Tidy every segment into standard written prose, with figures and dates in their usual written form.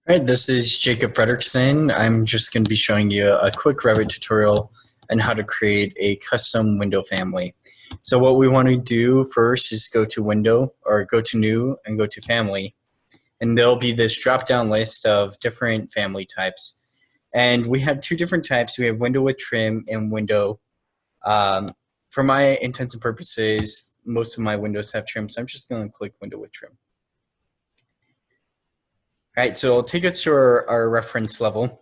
All right, this is Jacob Frederickson. I'm just going to be showing you a quick Revit tutorial on how to create a custom window family. So what we want to do first is go to Window, or go to New, and go to Family. And there'll be this drop-down list of different family types. And we have two different types. We have Window with Trim and Window. For my intents and purposes, most of my windows have trim, so I'm just going to click Window with Trim. All right, so it'll take us to our reference level,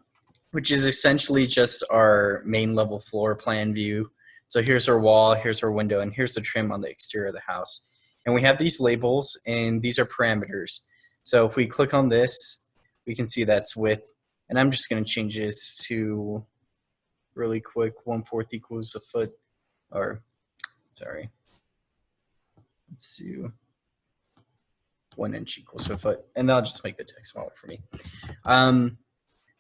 which is essentially just our main level floor plan view. So here's our wall, here's our window, and here's the trim on the exterior of the house. And we have these labels, and these are parameters. So if we click on this, we can see that's width. And I'm just going to change this to really quick, 1/4 equals a foot, or sorry, let's do 1 inch equals a foot, and that'll just make the text smaller for me.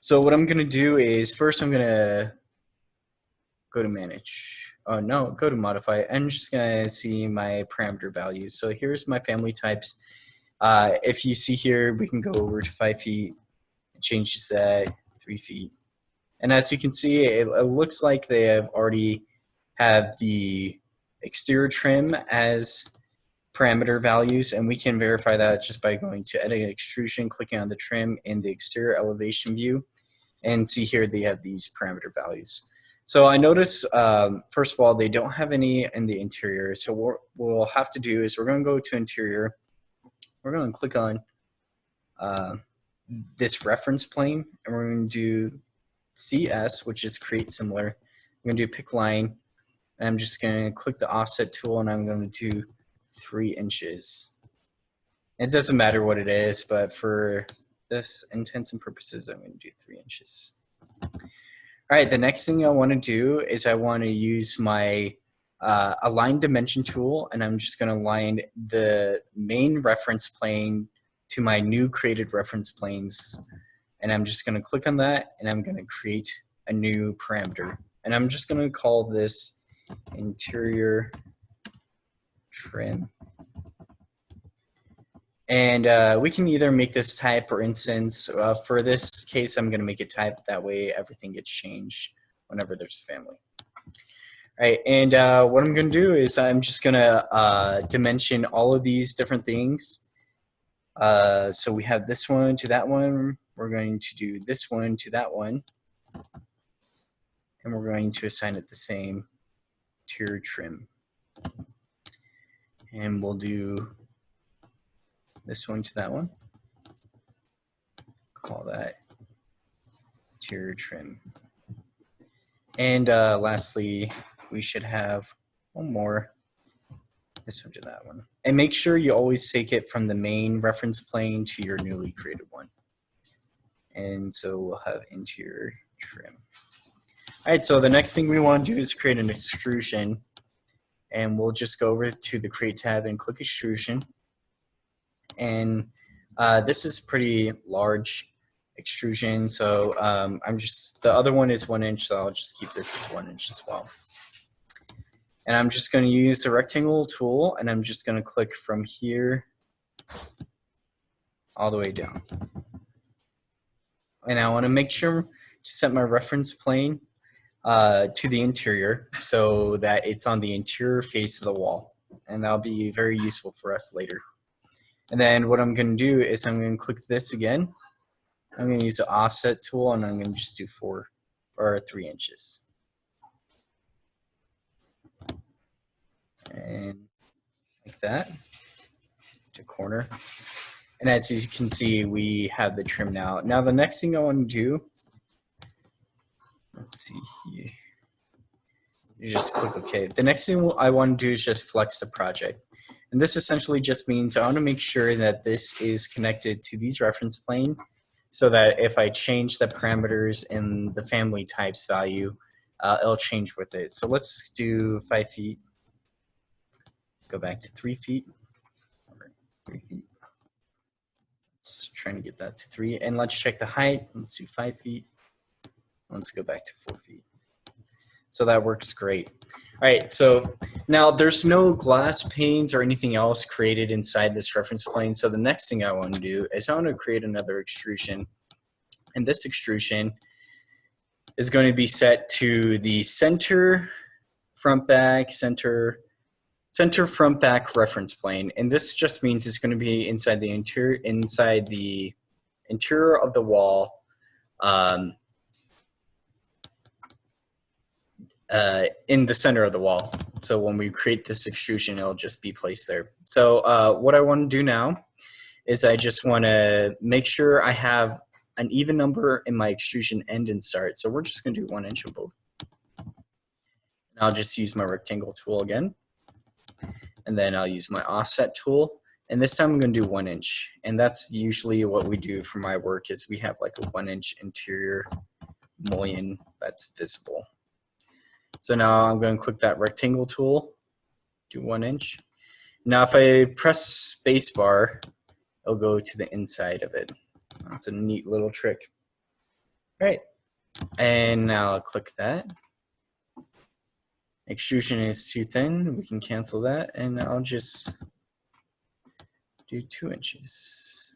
So what I'm going to do is first I'm going to go to manage. Oh no, go to modify. I'm just going to see my parameter values. So here's my family types. If you see here, we can go over to 5 feet and change this at 3 feet. And as you can see, it looks like they have already have the exterior trim as parameter values, and we can verify that just by going to edit extrusion, clicking on the trim in the exterior elevation view, and see here they have these parameter values. So I notice, first of all, they don't have any in the interior. So what we'll have to do is we're going to go to interior. We're going to click on this reference plane, and we're going to do CS, which is create similar. I'm going to do pick line, and I'm just going to click the offset tool, and I'm going to do 3 inches. It doesn't matter what it is, but for this intents and purposes, I'm going to do 3 inches. All right, the next thing I want to do is I want to use my align dimension tool, and I'm just going to align the main reference plane to my new created reference planes. And I'm just going to click on that, and I'm going to create a new parameter. And I'm just going to call this interior trim. And we can either make this type or instance. For this case, I'm going to make it type. That way everything gets changed whenever there's family. All right, and what I'm going to do is I'm just going to dimension all of these different things. So we have this one to that one. We're going to do this one to that one. And we're going to assign it the same interior trim. And we'll do this one to that one. Call that interior trim. And lastly, we should have one more, this one to that one. And make sure you always take it from the main reference plane to your newly created one. And so we'll have interior trim. All right, so the next thing we want to do is create an extrusion. And we'll just go over to the Create tab and click Extrusion. And this is pretty large extrusion, so the other one is 1 inch, so I'll just keep this as 1 inch as well. And I'm just going to use the rectangle tool, and I'm just going to click from here all the way down. And I want to make sure to set my reference plane to the interior so that it's on the interior face of the wall. And that'll be very useful for us later. And then what I'm going to do is I'm going to click this again. I'm going to use the offset tool, and I'm going to just do 4 or 3 inches. And like that, to corner. And as you can see, we have the trim now. Now the next thing I want to do, let's see here. You just click OK. The next thing I want to do is just flex the project. And this essentially just means I want to make sure that this is connected to these reference plane so that if I change the parameters in the family types value, it'll change with it. So let's do 5 feet. Go back to 3 feet. 3 feet. Let's try to get that to 3. And let's check the height. Let's do 5 feet. Let's go back to 4 feet. So that works great. All right, so now there's no glass panes or anything else created inside this reference plane. So the next thing I want to do is I want to create another extrusion. And this extrusion is going to be set to the center, front back, center front back reference plane. And this just means it's going to be inside the interior of the wall, in the center of the wall. So when we create this extrusion, it'll just be placed there. So what I want to do now is I just want to make sure I have an even number in my extrusion end and start. So we're just going to do 1 inch of both. And I'll just use my rectangle tool again. And then I'll use my offset tool. And this time I'm going to do 1 inch. And that's usually what we do for my work, is we have like a 1 inch interior mullion that's visible. So now I'm going to click that rectangle tool, do 1 inch. Now if I press spacebar, it'll go to the inside of it. That's a neat little trick. All right, and now I'll click that. Extrusion is too thin, we can cancel that, and I'll just do 2 inches.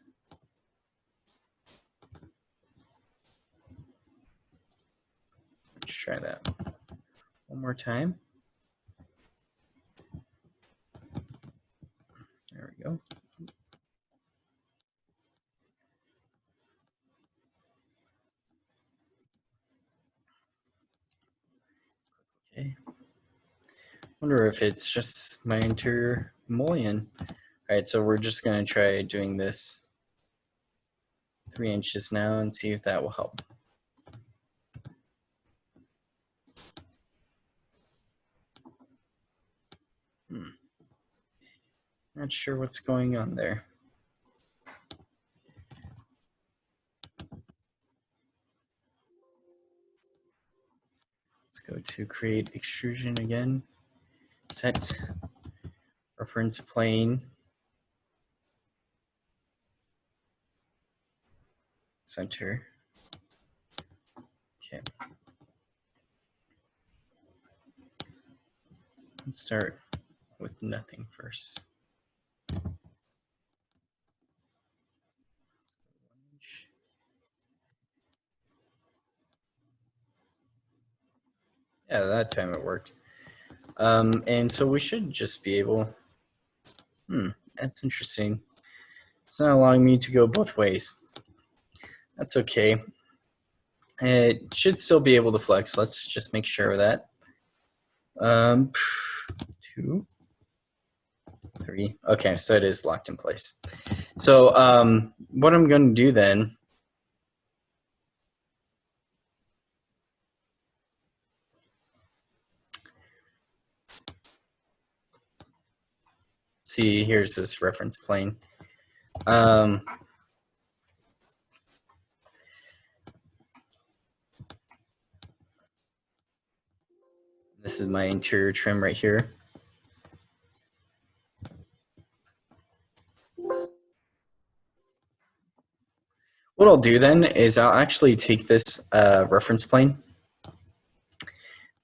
Let's try that one more time. There we go. Okay. Wonder if it's just my interior mullion. All right, so we're just going to try doing this 3 inches now and see if that will help. Not sure what's going on there. Let's go to create extrusion again. Set reference plane. Center. Okay. Let's start with nothing first. Yeah, that time it worked. And so we should just be able, that's interesting. It's not allowing me to go both ways. That's okay. It should still be able to flex. Let's just make sure of that. 2, 3. Okay, so it is locked in place. So what I'm going to do then, see, here's this reference plane. This is my interior trim right here. What I'll do then is I'll actually take this reference plane,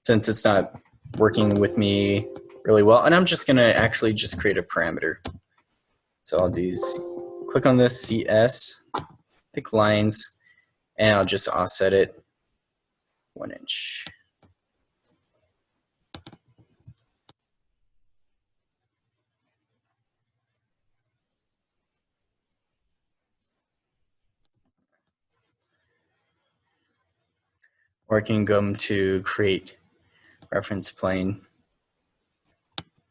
since it's not working with me really well, and I'm just going to actually just create a parameter. So I'll do click on this CS, pick lines, and I'll just offset it 1 inch. Or I can go to create reference plane,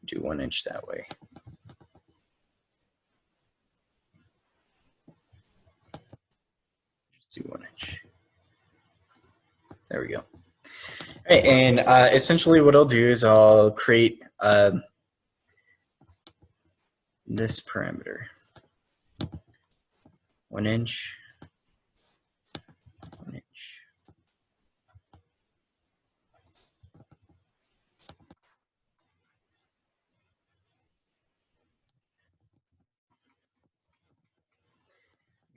do 1 inch that way. Just do 1 inch. There we go. All right, and essentially what I'll do is I'll create this parameter. 1 inch, 1 inch.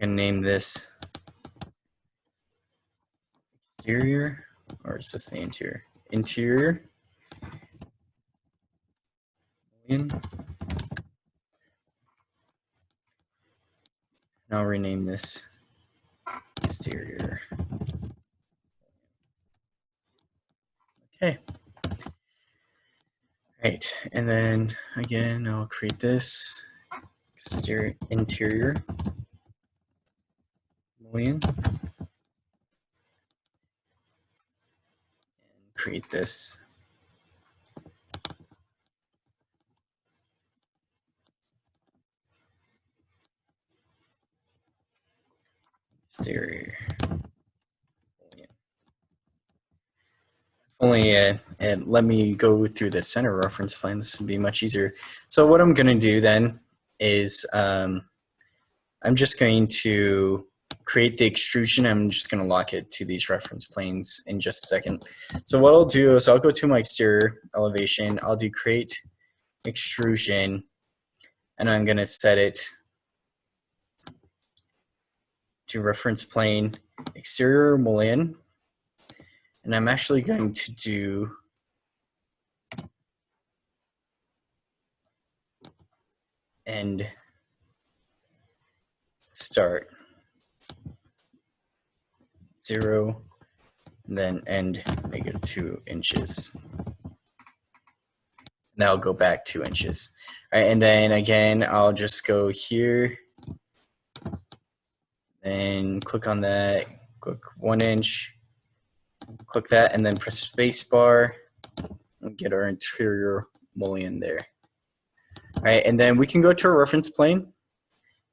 I'm gonna name this exterior, or is this the interior? Interior. And I'll rename this exterior. Okay. Right, and then again, I'll create this exterior, interior mullion, and create this exterior mullion. Only and let me go through the center reference plane. This would be much easier. So what I'm going to do then is I'm just going to create the extrusion. I'm just going to lock it to these reference planes in just a second. So what I'll do is I'll go to my exterior elevation. I'll do create extrusion, and I'm going to set it to reference plane exterior mullion. And I'm actually going to do end start 0, and then end -2 inches. Now I'll go back 2 inches. All right, and then again, I'll just go here and click on that, click 1 inch, click that, and then press space bar and get our interior mullion there. All right, and then we can go to our reference plane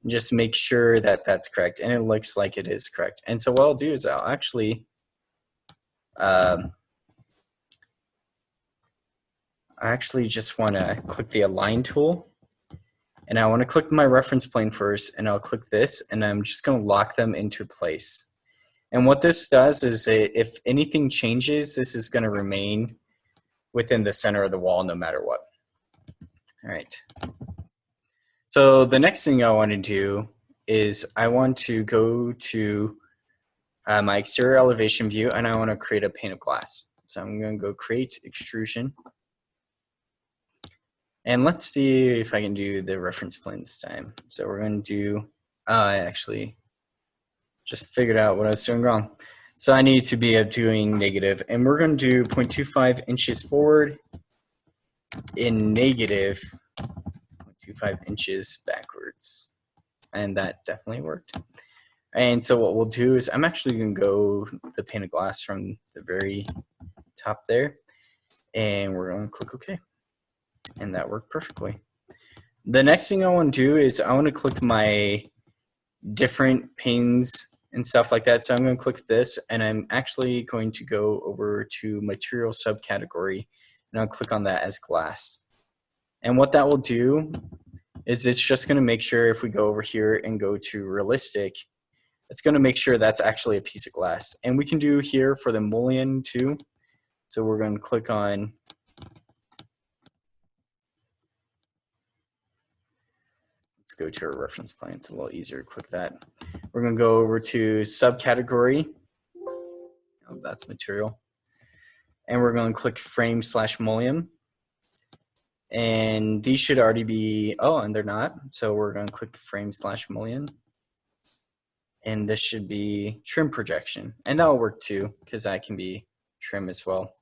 and just make sure that that's correct, and it looks like it is correct. And so what I'll do is I'll actually I actually just want to click the align tool, and I want to click my reference plane first, and I'll click this, and I'm just going to lock them into place. And what this does is if anything changes, this is going to remain within the center of the wall no matter what. All right. So the next thing I want to do is I want to go to my exterior elevation view, and I want to create a pane of glass. So I'm going to go create extrusion. And let's see if I can do the reference plane this time. So we're going to do, I actually just figured out what I was doing wrong. So I need to be doing negative, and we're going to do 0.25 inches forward in negative 0.25 inches backwards. And that definitely worked. And so what we'll do is I'm actually going to go the pane of glass from the very top there, and we're going to click OK. And that worked perfectly. The next thing I want to do is I want to click my different panes and stuff like that. So I'm going to click this, and I'm actually going to go over to material subcategory, and I'll click on that as glass. And what that will do is it's just going to make sure if we go over here and go to realistic, it's going to make sure that's actually a piece of glass. And we can do here for the mullion too. So we're going to click on go to our reference plane. It's a little easier to click that. We're going to go over to subcategory. Oh, that's material. And we're going to click frame/mullion. And these should already be, oh, and they're not. So we're going to click frame/mullion. And this should be trim projection. And that will work too, because that can be trim as well.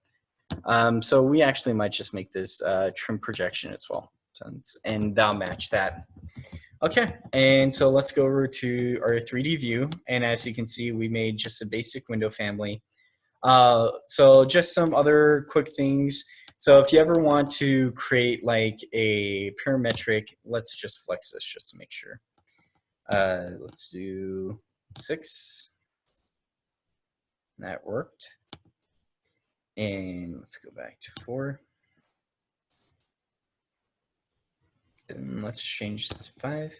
So we actually might just make this trim projection as well. And that'll match that. Okay, and so let's go over to our 3D view, and as you can see, we made just a basic window family. So just some other quick things. So if you ever want to create like a parametric, let's just flex this just to make sure. Let's do 6. That worked. And let's go back to 4. And let's change this to 5.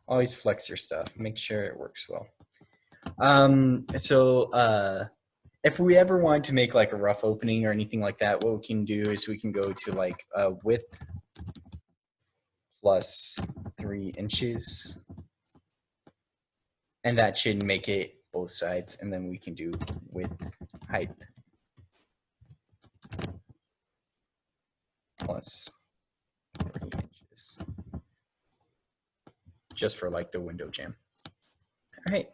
Always flex your stuff. Make sure it works well. If we ever want to make like a rough opening or anything like that, what we can do is we can go to like width plus 3 inches. And that should make it both sides. And then we can do width height plus 3 inches. Just for like the window jam. All right.